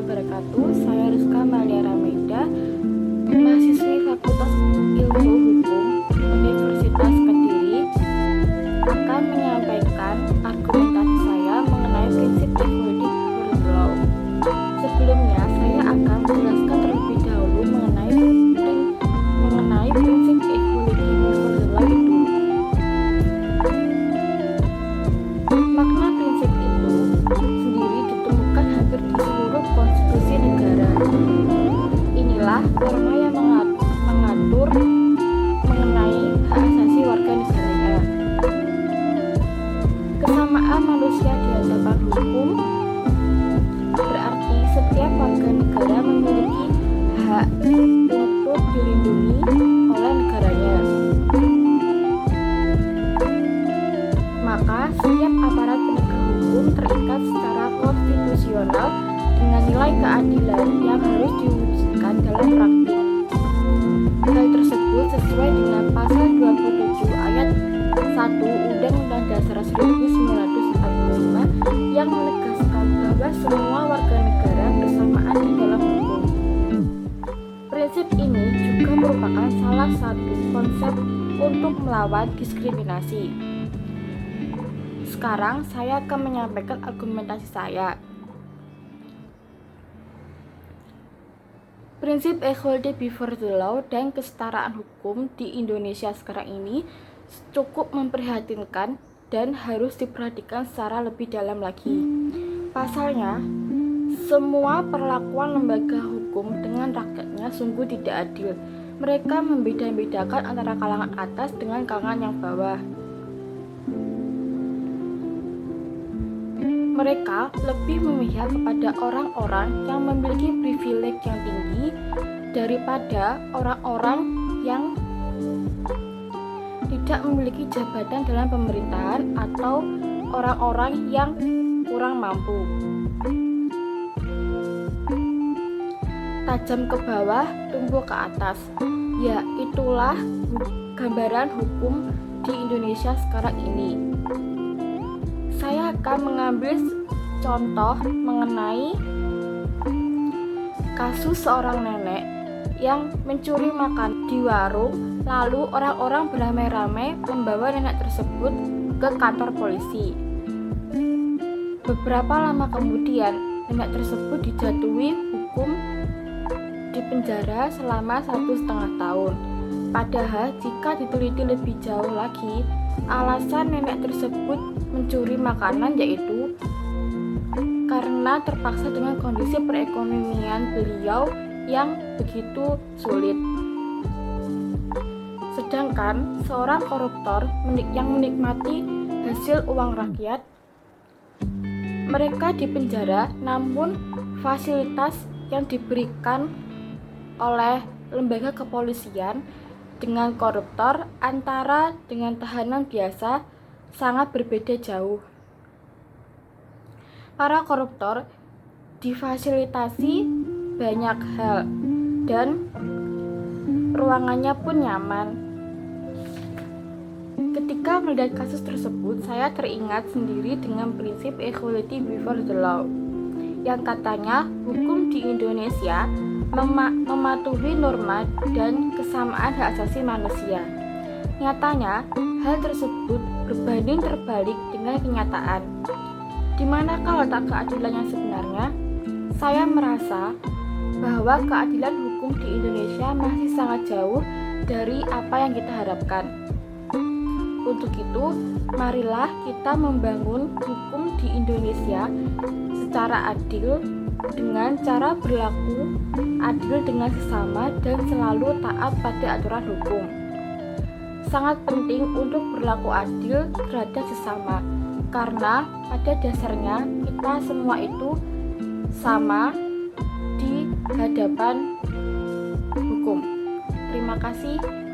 wabarakatuh. Saya Rizka Malia Rameda, mahasiswi Fakultas Ilmu Hukum Universitas Kediri, akan menyampaikan argumentasi saya mengenai prinsip equality before the law. Sebelumnya, saya akan menjelaskan terlebih dahulu mengenai prinsip equality before the law itu. Makna prinsip itu sendiri ditemukan hampir di seluruh konstitusi negara. Inilah norma yang mengatur mengenai hak asasi warga negaranya. Kesamaan manusia di hadapan hukum berarti setiap warga negara memiliki hak untuk dilindungi oleh negaranya. Maka setiap aparat penegak hukum terikat secara konstitusional dengan nilai keadilan yang harus diwujudkan dalam praktik. Hal tersebut sesuai dengan pasal 27 ayat 1 Undang-Undang Dasar 1945 yang menegaskan bahwa semua warga negara bersamaan di dalam hukum. Prinsip ini juga merupakan salah satu konsep untuk melawan diskriminasi. Sekarang saya akan menyampaikan argumentasi saya. Prinsip equality before the law dan kesetaraan hukum di Indonesia sekarang ini cukup memprihatinkan dan harus diperhatikan secara lebih dalam lagi. Pasalnya, semua perlakuan lembaga hukum dengan rakyatnya sungguh tidak adil. Mereka membeda-bedakan antara kalangan atas dengan kalangan yang bawah. Mereka lebih memihak kepada orang-orang yang memiliki privilege yang tinggi daripada orang-orang yang tidak memiliki jabatan dalam pemerintahan atau orang-orang yang kurang mampu. Tajam ke bawah, tumbuh ke atas. Ya, itulah gambaran hukum di Indonesia sekarang ini. Saya akan mengambil contoh mengenai kasus seorang nenek yang mencuri makan di warung, lalu orang-orang beramai-ramai membawa nenek tersebut ke kantor polisi. Beberapa lama kemudian, nenek tersebut dijatuhi hukum di penjara selama 1,5 tahun. Padahal jika diteliti lebih jauh lagi, alasan nenek tersebut mencuri makanan yaitu karena terpaksa dengan kondisi perekonomian beliau yang begitu sulit. Sedangkan seorang koruptor yang menikmati hasil uang rakyat, mereka dipenjara, namun fasilitas yang diberikan oleh lembaga kepolisian dengan koruptor antara dengan tahanan biasa sangat berbeda jauh. Para koruptor difasilitasi banyak hal dan ruangannya pun nyaman. Ketika melihat kasus tersebut, saya teringat sendiri dengan prinsip equality before the law yang katanya hukum di Indonesia mematuhi norma dan kesamaan hak asasi manusia. Nyatanya, hal tersebut berbanding terbalik dengan kenyataan. Di manakah letak keadilan yang sebenarnya? Saya merasa bahwa keadilan hukum di Indonesia masih sangat jauh dari apa yang kita harapkan. Untuk itu, marilah kita membangun hukum di Indonesia secara adil dengan cara berlaku adil dengan sesama dan selalu taat pada aturan hukum. Sangat penting untuk berlaku adil terhadap sesama, karena pada dasarnya kita semua itu sama di hadapan hukum. Terima kasih.